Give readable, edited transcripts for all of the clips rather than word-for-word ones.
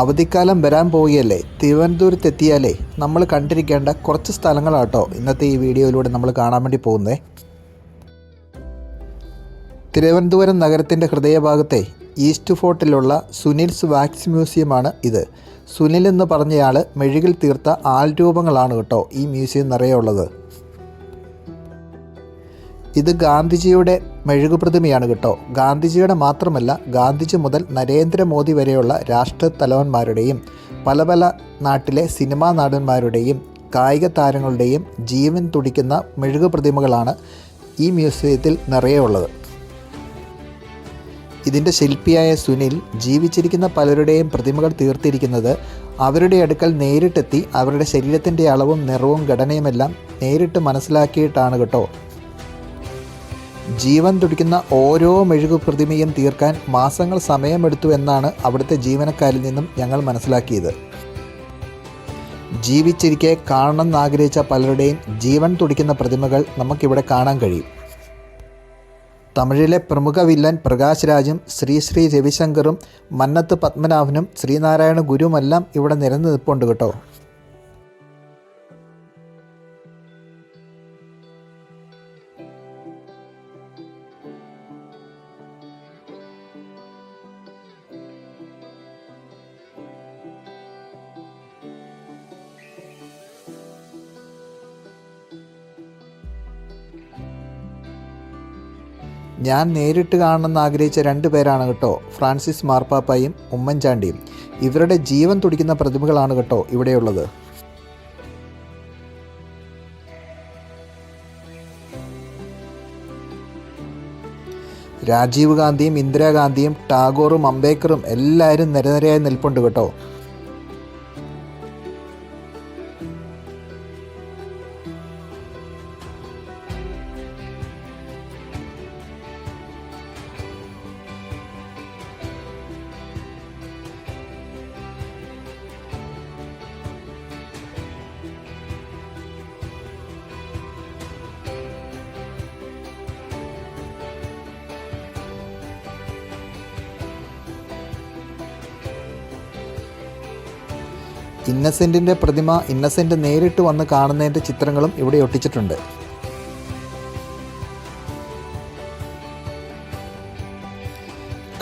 അവധിക്കാലം വരാൻ പോവുകയല്ലേ. തിരുവനന്തപുരത്തെത്തിയാലേ നമ്മൾ കണ്ടിരിക്കേണ്ട കുറച്ച് സ്ഥലങ്ങളാട്ടോ ഇന്നത്തെ ഈ വീഡിയോയിലൂടെ നമ്മൾ കാണാൻ വേണ്ടി പോകുന്നത്. തിരുവനന്തപുരം നഗരത്തിൻ്റെ ഹൃദയഭാഗത്തെ ഈസ്റ്റ് ഫോർട്ടിലുള്ള സുനിൽസ് വാക്സ് മ്യൂസിയമാണ് ഇത്. സുനിൽ എന്ന് പറഞ്ഞയാൾ മെഴുകിൽ തീർത്ത ആൾരൂപങ്ങളാണ് കേട്ടോ ഈ മ്യൂസിയം നിറയെ ഉള്ളത്. ഇത് ഗാന്ധിജിയുടെ മെഴുകുപ്രതിമയാണ് കേട്ടോ. ഗാന്ധിജിയുടെ മാത്രമല്ല, ഗാന്ധിജി മുതൽ നരേന്ദ്രമോദി വരെയുള്ള രാഷ്ട്രത്തലവന്മാരുടെയും പല പല നാട്ടിലെ സിനിമാ നടന്മാരുടെയും കായിക താരങ്ങളുടെയും ജീവൻ തുടിക്കുന്ന മെഴുകുപ്രതിമകളാണ് ഈ മ്യൂസിയത്തിൽ നിറയെ ഉള്ളത്. ഇതിൻ്റെ ശില്പിയായ സുനിൽ ജീവിച്ചിരിക്കുന്ന പലരുടെയും പ്രതിമകൾ തീർത്തിരിക്കുന്നത് അവരുടെ അടുക്കൽ നേരിട്ടെത്തി അവരുടെ ശരീരത്തിൻ്റെ അളവും നിറവും ഘടനയുമെല്ലാം നേരിട്ട് മനസ്സിലാക്കിയിട്ടാണ് കേട്ടോ. ജീവൻ തുടിക്കുന്ന ഓരോ മെഴുകു പ്രതിമയും തീർക്കാൻ മാസങ്ങൾ സമയമെടുത്തു എന്നാണ് അവിടുത്തെ ജീവനക്കാരിൽ നിന്നും ഞങ്ങൾ മനസ്സിലാക്കിയത്. ജീവിച്ചിരിക്കെ കാണണമെന്ന് ആഗ്രഹിച്ച പലരുടെയും ജീവൻ തുടിക്കുന്ന പ്രതിമകൾ നമുക്കിവിടെ കാണാൻ കഴിയും. തമിഴിലെ പ്രമുഖ വില്ലൻ പ്രകാശ് രാജും ശ്രീ രവിശങ്കറും മന്നത്ത് പത്മനാഭനും ശ്രീനാരായണ ഗുരുവുമെല്ലാം ഇവിടെ നിരന്നു നിൽപ്പുണ്ട് കേട്ടോ. ഞാൻ നേരിട്ട് കാണണമെന്ന് ആഗ്രഹിച്ച 2 പേരാണ് കേട്ടോ, ഫ്രാൻസിസ് മാർപ്പാപ്പയും ഉമ്മൻചാണ്ടിയും. ഇവരുടെ ജീവൻ തുടിക്കുന്ന പ്രതിമകളാണ് കേട്ടോ ഇവിടെയുള്ളത്. രാജീവ് ഗാന്ധിയും ഇന്ദിരാഗാന്ധിയും ടാഗോറും അംബേദ്കറും എല്ലാവരും നിരനിരയായി നിൽപ്പുണ്ട് കേട്ടോ. ഇന്നസെൻറ്റിൻ്റെ പ്രതിമ ഇന്നസെൻറ്റ് നേരിട്ട് വന്ന് കാണുന്നതിൻ്റെ ചിത്രങ്ങളും ഇവിടെ ഒട്ടിച്ചിട്ടുണ്ട്.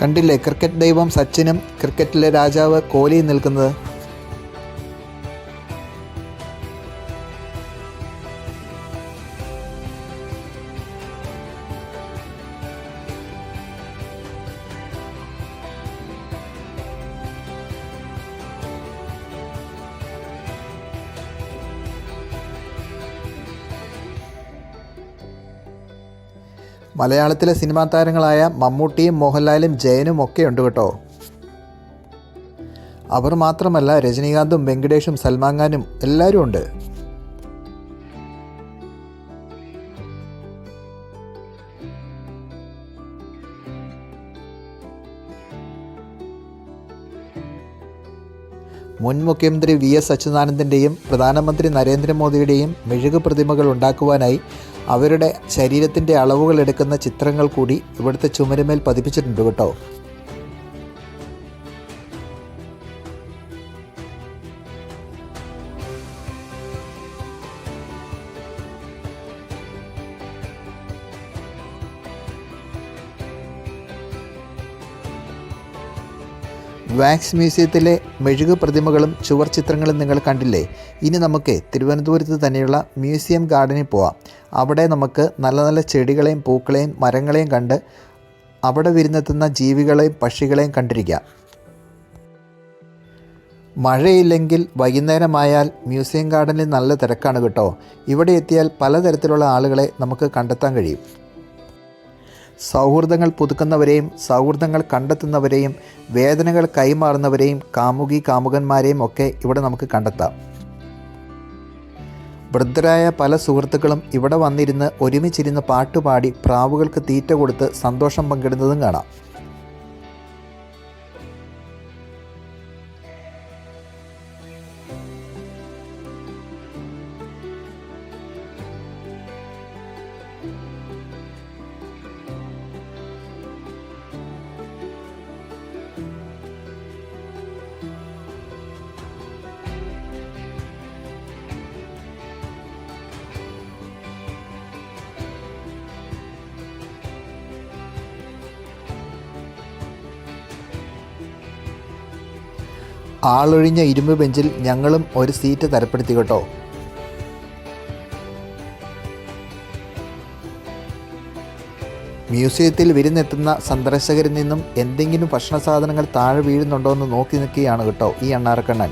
കണ്ടില്ലേ ക്രിക്കറ്റ് ദൈവം സച്ചിനും ക്രിക്കറ്റിലെ രാജാവ് കോഹ്ലിയും നിൽക്കുന്നത്. മലയാളത്തിലെ സിനിമാ താരങ്ങളായ മമ്മൂട്ടിയും മോഹൻലാലും ജയനും ഒക്കെ ഉണ്ട് കേട്ടോ. അവർ മാത്രമല്ല, രജനീകാന്തും വെങ്കടേഷും സൽമാൻ ഖാനും എല്ലാവരും ഉണ്ട്. മുൻ മുഖ്യമന്ത്രി VS അച്യുതാനന്ദൻ്റെയും പ്രധാനമന്ത്രി നരേന്ദ്രമോദിയുടെയും മെഴുകു പ്രതിമകൾ ഉണ്ടാക്കുവാനായി അവരുടെ ശരീരത്തിൻ്റെ അളവുകൾ എടുക്കുന്ന ചിത്രങ്ങൾ കൂടി ഇവിടുത്തെ ചുമരുമേൽ പതിപ്പിച്ചിട്ടുണ്ട് കേട്ടോ. വാക്സ് മ്യൂസിയത്തിലെ മെഴുകു പ്രതിമകളും ചുവർ ചിത്രങ്ങളും നിങ്ങൾ കണ്ടില്ലേ. ഇനി നമുക്ക് തിരുവനന്തപുരത്ത് തന്നെയുള്ള മ്യൂസിയം ഗാർഡനിൽ പോവാം. അവിടെ നമുക്ക് നല്ല നല്ല ചെടികളെയും പൂക്കളെയും മരങ്ങളെയും കണ്ട് അവിടെ വിരുന്നെത്തുന്ന ജീവികളെയും പക്ഷികളെയും കണ്ടിരിക്കാം. മഴയില്ലെങ്കിൽ വൈകുന്നേരമായാൽ മ്യൂസിയം ഗാർഡനിൽ നല്ല തിരക്കാണ് കേട്ടോ. ഇവിടെ എത്തിയാൽ പലതരത്തിലുള്ള ആളുകളെ നമുക്ക് കണ്ടെത്താൻ കഴിയും. സൗഹൃദങ്ങൾ പുതുക്കുന്നവരെയും സൗഹൃദങ്ങൾ കണ്ടെത്തുന്നവരെയും വേദനകൾ കൈമാറുന്നവരെയും കാമുകന്മാരെയും ഒക്കെ ഇവിടെ നമുക്ക് കണ്ടെത്താം. വൃദ്ധരായ പല സുഹൃത്തുക്കളും ഇവിടെ വന്നിരുന്ന് ഒരുമിച്ചിരുന്ന് പാട്ടുപാടി പ്രാവുകൾക്ക് തീറ്റ കൊടുത്ത് സന്തോഷം പങ്കിടുന്നതും കാണാം. ആളൊഴിഞ്ഞ ഇരുമ്പ് ബെഞ്ചിൽ ഞങ്ങളും ഒരു സീറ്റ് തരപ്പെടുത്തി കേട്ടോ. മ്യൂസിയത്തിൽ വിരുന്നെത്തുന്ന സന്ദർശകരിൽ നിന്നും എന്തെങ്കിലും ഭക്ഷണ സാധനങ്ങൾ താഴെ വീഴുന്നുണ്ടോ എന്ന് നോക്കി നിൽക്കുകയാണ് കേട്ടോ ഈ അണ്ണാറക്കണ്ണൻ.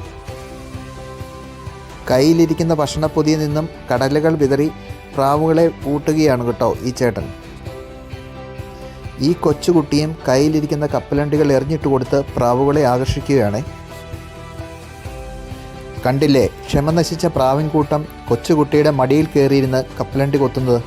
കയ്യിലിരിക്കുന്ന ഭക്ഷണപ്പൊതിയിൽ നിന്നും കടലുകൾ വിതറി പ്രാവുകളെ പൂട്ടുകയാണ് കേട്ടോ ഈ ചേട്ടൻ. ഈ കൊച്ചുകുട്ടിയും കയ്യിലിരിക്കുന്ന കപ്പലണ്ടികൾ എറിഞ്ഞിട്ട് കൊടുത്ത് പ്രാവുകളെ ആകർഷിക്കുകയാണ്. കണ്ടില്ലേ, ക്ഷമ നശിച്ച പ്രാവിൻ കൂട്ടം കൊച്ചുകുട്ടിയുടെ മടിയിൽ കയറിയിരുന്ന് കപ്പലണ്ടി കൊത്തുന്നത്.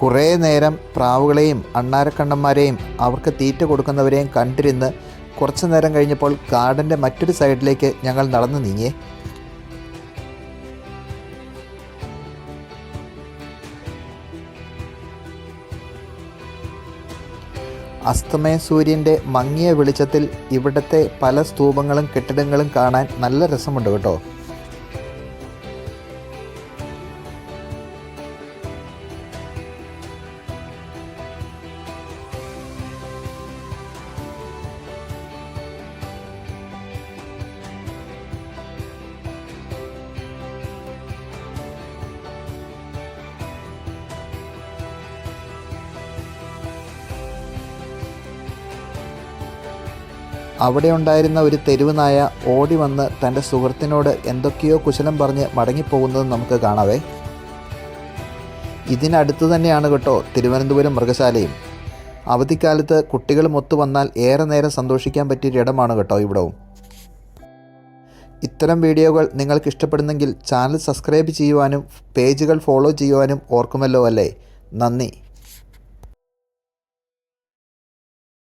കുറേ നേരം പ്രാവുകളെയും അണ്ണാരക്കണ്ണന്മാരെയും അവർക്ക് തീറ്റ കൊടുക്കുന്നവരെയും കണ്ടിരുന്ന് കുറച്ചു നേരം കഴിഞ്ഞപ്പോൾ ഗാർഡൻ്റെ മറ്റൊരു സൈഡിലേക്ക് ഞങ്ങൾ നടന്നു നീങ്ങി. അസ്തമയ സൂര്യൻ്റെ മങ്ങിയ വെളിച്ചത്തിൽ ഇവിടുത്തെ പല സ്തൂപങ്ങളും കെട്ടിടങ്ങളും കാണാൻ നല്ല രസമുണ്ട് കേട്ടോ. അവിടെ ഉണ്ടായിരുന്ന ഒരു തെരുവ് നായ ഓടി വന്ന് തൻ്റെ സുഹൃത്തിനോട് എന്തൊക്കെയോ കുശലം പറഞ്ഞ് മടങ്ങിപ്പോകുന്നത് നമുക്ക് കാണാവേ. ഇതിനടുത്ത് തന്നെയാണ് കേട്ടോ തിരുവനന്തപുരം മൃഗശാലയും. അവധിക്കാലത്ത് കുട്ടികളും ഒത്തു വന്നാൽ ഏറെ നേരം സന്തോഷിക്കാൻ പറ്റിയൊരിടമാണ് കേട്ടോ ഇവിടവും. ഇത്തരം വീഡിയോകൾ നിങ്ങൾക്ക് ഇഷ്ടപ്പെടുന്നെങ്കിൽ ചാനൽ സബ്സ്ക്രൈബ് ചെയ്യുവാനും പേജുകൾ ഫോളോ ചെയ്യുവാനും ഓർക്കുമല്ലോ അല്ലേ. നന്ദി.